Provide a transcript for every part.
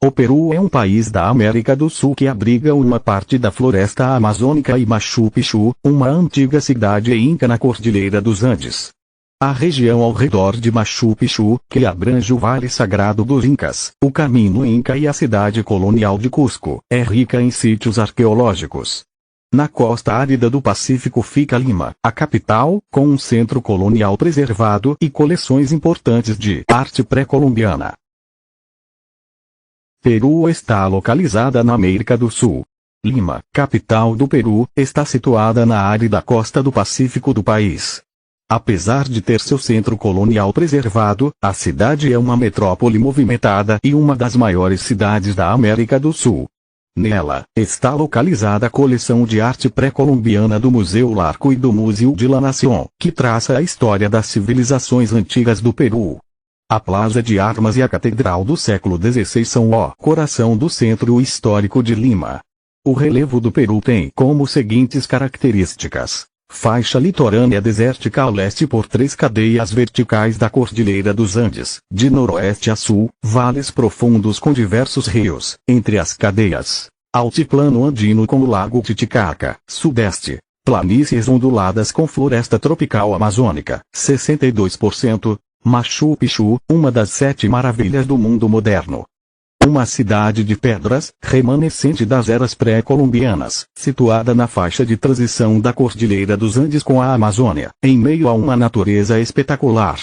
O Peru é um país da América do Sul que abriga uma parte da floresta amazônica e Machu Picchu, uma antiga cidade inca na Cordilheira dos Andes. A região ao redor de Machu Picchu, que abrange o Vale Sagrado dos Incas, o Caminho Inca e a cidade colonial de Cusco, é rica em sítios arqueológicos. Na costa árida do Pacífico fica Lima, a capital, com um centro colonial preservado e coleções importantes de arte pré-colombiana. Peru está localizada na América do Sul. Lima, capital do Peru, está situada na árida costa do Pacífico do país. Apesar de ter seu centro colonial preservado, a cidade é uma metrópole movimentada e uma das maiores cidades da América do Sul. Nela, está localizada a coleção de arte pré-colombiana do Museu Larco e do Museu de la Nación, que traça a história das civilizações antigas do Peru. A Plaza de Armas e a Catedral do século XVI são o coração do centro histórico de Lima. O relevo do Peru tem como seguintes características: faixa litorânea desértica ao leste por 3 cadeias verticais da Cordilheira dos Andes, de noroeste a sul, vales profundos com diversos rios, entre as cadeias, altiplano andino com o Lago Titicaca, sudeste, planícies onduladas com floresta tropical amazônica, 62%, Machu Picchu, uma das 7 maravilhas do mundo moderno. Uma cidade de pedras, remanescente das eras pré-colombianas, situada na faixa de transição da Cordilheira dos Andes com a Amazônia, em meio a uma natureza espetacular.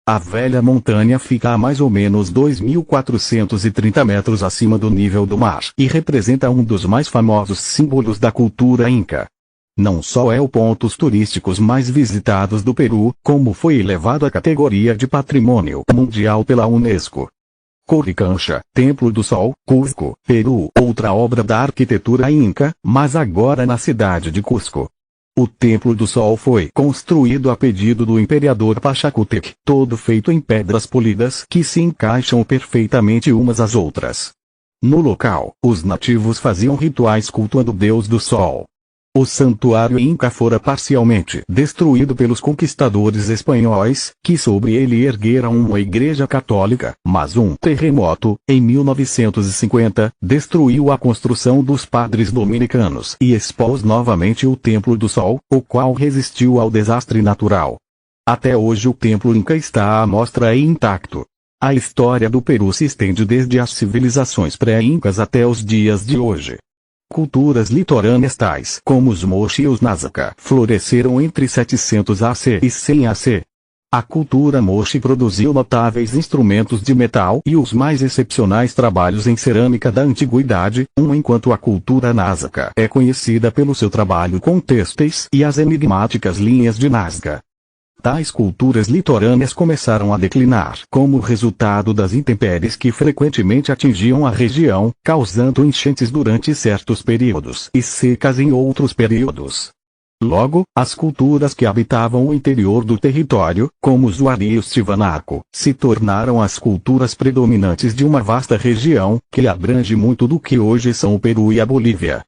A velha montanha fica a mais ou menos 2.430 metros acima do nível do mar e representa um dos mais famosos símbolos da cultura inca. Não só é o pontos turísticos mais visitados do Peru, como foi elevado à categoria de Patrimônio Mundial pela Unesco. Coricancha, Templo do Sol, Cusco, Peru, outra obra da arquitetura inca, mas agora na cidade de Cusco. O Templo do Sol foi construído a pedido do imperador Pachacútec, todo feito em pedras polidas que se encaixam perfeitamente umas às outras. No local, os nativos faziam rituais cultuando o deus do sol. O santuário inca fora parcialmente destruído pelos conquistadores espanhóis, que sobre ele ergueram uma igreja católica, mas um terremoto, em 1950, destruiu a construção dos padres dominicanos e expôs novamente o Templo do Sol, o qual resistiu ao desastre natural. Até hoje o templo inca está à mostra e intacto. A história do Peru se estende desde as civilizações pré-incas até os dias de hoje. Culturas litorâneas tais como os Moche e os Nazca floresceram entre 700 AC e 100 AC. A cultura Moche produziu notáveis instrumentos de metal e os mais excepcionais trabalhos em cerâmica da antiguidade, enquanto a cultura Nazca é conhecida pelo seu trabalho com têxteis e as enigmáticas linhas de Nazca. Tais culturas litorâneas começaram a declinar como resultado das intempéries que frequentemente atingiam a região, causando enchentes durante certos períodos e secas em outros períodos. Logo, as culturas que habitavam o interior do território, como os Wari e os Tiwanaku, se tornaram as culturas predominantes de uma vasta região, que abrange muito do que hoje são o Peru e a Bolívia.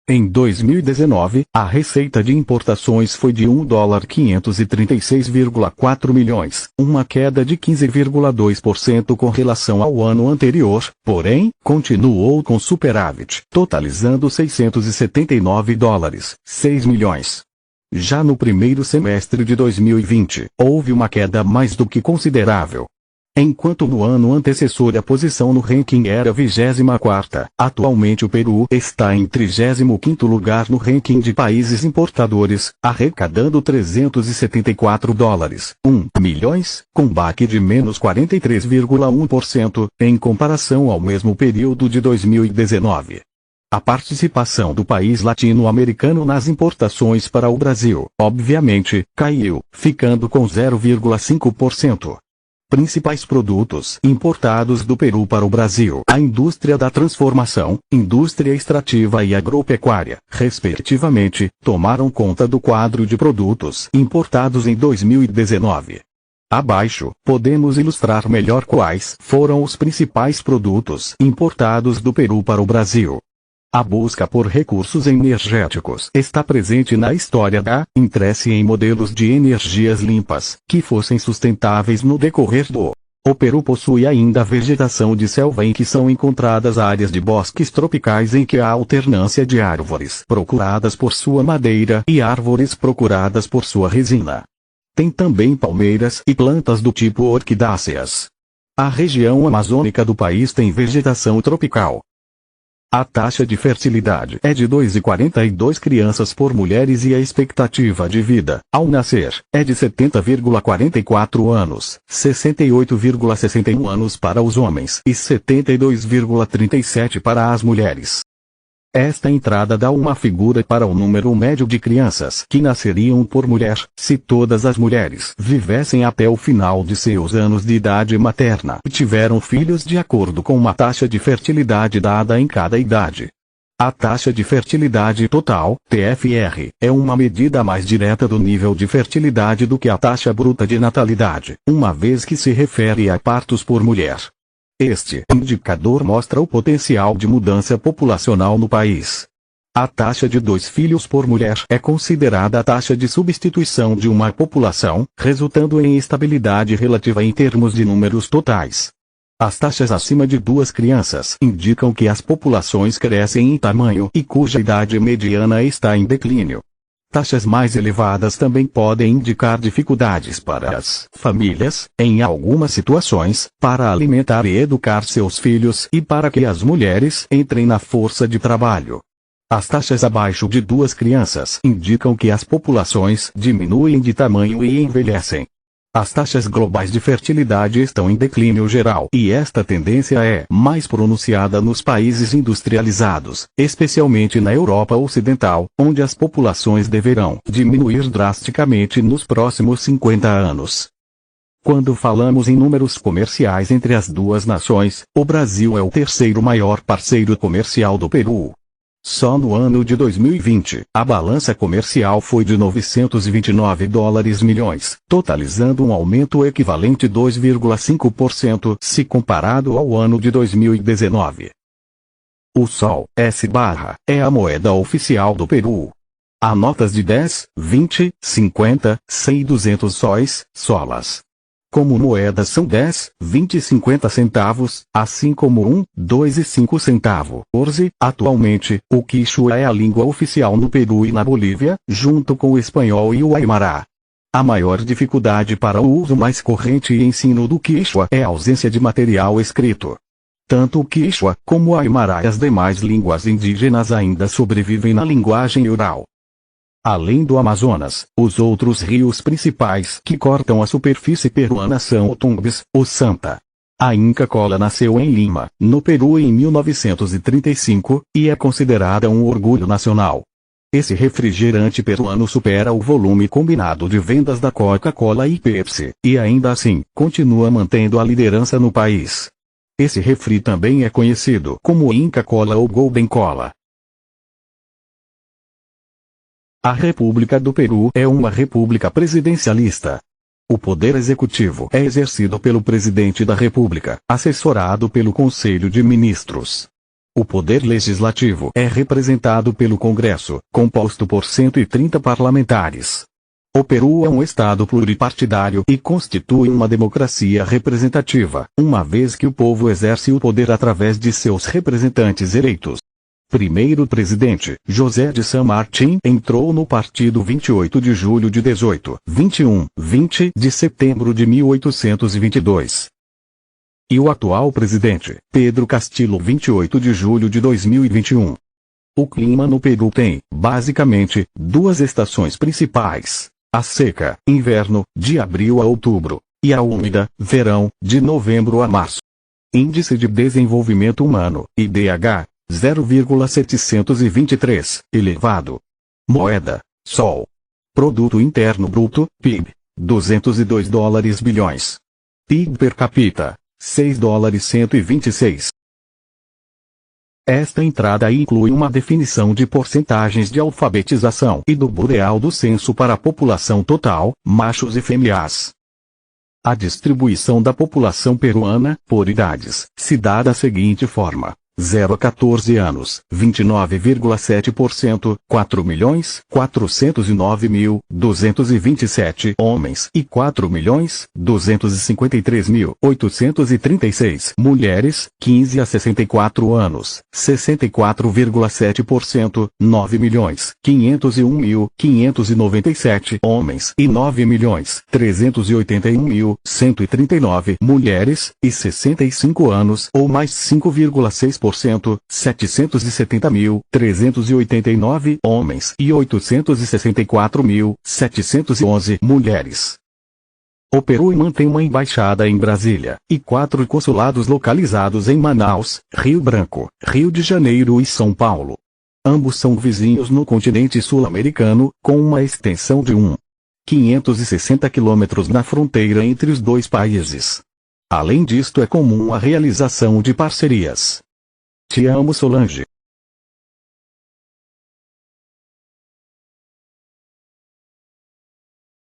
Em 2019, a receita de importações foi de $536,4 milhões, uma queda de 15,2% com relação ao ano anterior, porém, continuou com superávit, totalizando $679,6 milhões. Já no primeiro semestre de 2020, houve uma queda mais do que considerável. Enquanto no ano antecessor a posição no ranking era 24ª, atualmente o Peru está em 35º lugar no ranking de países importadores, arrecadando $374,1 milhões, com baque de menos 43,1%, em comparação ao mesmo período de 2019. A participação do país latino-americano nas importações para o Brasil, obviamente, caiu, ficando com 0,5%. Principais produtos importados do Peru para o Brasil: a indústria da transformação, indústria extrativa e agropecuária, respectivamente, tomaram conta do quadro de produtos importados em 2019. Abaixo, podemos ilustrar melhor quais foram os principais produtos importados do Peru para o Brasil. A busca por recursos energéticos está presente na história da interesse em modelos de energias limpas, que fossem sustentáveis no decorrer do O Peru possui ainda vegetação de selva em que são encontradas áreas de bosques tropicais em que há alternância de árvores procuradas por sua madeira e árvores procuradas por sua resina. Tem também palmeiras e plantas do tipo orquidáceas. A região amazônica do país tem vegetação tropical. A taxa de fertilidade é de 2,42 crianças por mulheres e a expectativa de vida, ao nascer, é de 70,44 anos, 68,61 anos para os homens e 72,37 para as mulheres. Esta entrada dá uma figura para o número médio de crianças que nasceriam por mulher, se todas as mulheres vivessem até o final de seus anos de idade materna e tiveram filhos de acordo com uma taxa de fertilidade dada em cada idade. A taxa de fertilidade total, TFR, é uma medida mais direta do nível de fertilidade do que a taxa bruta de natalidade, uma vez que se refere a partos por mulher. Este indicador mostra o potencial de mudança populacional no país. A taxa de 2 filhos por mulher é considerada a taxa de substituição de uma população, resultando em estabilidade relativa em termos de números totais. As taxas acima de 2 crianças indicam que as populações crescem em tamanho e cuja idade mediana está em declínio. Taxas mais elevadas também podem indicar dificuldades para as famílias, em algumas situações, para alimentar e educar seus filhos e para que as mulheres entrem na força de trabalho. As taxas abaixo de 2 crianças indicam que as populações diminuem de tamanho e envelhecem. As taxas globais de fertilidade estão em declínio geral e esta tendência é mais pronunciada nos países industrializados, especialmente na Europa Ocidental, onde as populações deverão diminuir drasticamente nos próximos 50 anos. Quando falamos em números comerciais entre as duas nações, o Brasil é o terceiro maior parceiro comercial do Peru. Só no ano de 2020, a balança comercial foi de 929 dólares milhões, totalizando um aumento equivalente 2,5% se comparado ao ano de 2019. O Sol, S/, é a moeda oficial do Peru. Há notas de 10, 20, 50, 100 e 200 sóis, solas. Como moedas são 10, 20 e 50 centavos, assim como 1, 2 e 5 centavos. Atualmente, o quichua é a língua oficial no Peru e na Bolívia, junto com o espanhol e o aimara. A maior dificuldade para o uso mais corrente e ensino do quichua é a ausência de material escrito. Tanto o quichua como o aimara e as demais línguas indígenas ainda sobrevivem na linguagem oral. Além do Amazonas, os outros rios principais que cortam a superfície peruana são o Tumbes, o Santa. A Inca Kola nasceu em Lima, no Peru em 1935, e é considerada um orgulho nacional. Esse refrigerante peruano supera o volume combinado de vendas da Coca-Cola e Pepsi, e ainda assim, continua mantendo a liderança no país. Esse refri também é conhecido como Inca Kola ou Golden Cola. A República do Peru é uma república presidencialista. O poder executivo é exercido pelo presidente da República, assessorado pelo Conselho de Ministros. O poder legislativo é representado pelo Congresso, composto por 130 parlamentares. O Peru é um estado pluripartidário e constitui uma democracia representativa, uma vez que o povo exerce o poder através de seus representantes eleitos. Primeiro presidente, José de San Martín, entrou no partido 28 de julho de 20 de setembro de 1822. E o atual presidente, Pedro Castillo, 28 de julho de 2021. O clima no Peru tem, basicamente, 2 estações principais: a seca, inverno, de abril a outubro, e a úmida, verão, de novembro a março. Índice de Desenvolvimento Humano, IDH, 0,723, elevado. Moeda, Sol. Produto Interno Bruto, PIB, 202 dólares bilhões. PIB per capita, 6 dólares 126. Esta entrada inclui uma definição de porcentagens de alfabetização e do Bureau do Censo para a população total, machos e fêmeas. A distribuição da população peruana, por idades, se dá da seguinte forma: 0 a 14 anos, 29,7%, 4.409.227 homens e 4.253.836 mulheres, 15 a 64 anos, 64,7%, 9.501.597 homens e 9.381.139 mulheres, e 65 anos ou mais 5,6%, 770.389 homens e 864.711 mulheres. O Peru mantém uma embaixada em Brasília, e 4 consulados localizados em Manaus, Rio Branco, Rio de Janeiro e São Paulo. Ambos são vizinhos no continente sul-americano, com uma extensão de 560 quilômetros na fronteira entre os dois países. Além disto, é comum a realização de parcerias. Te amo, Solange.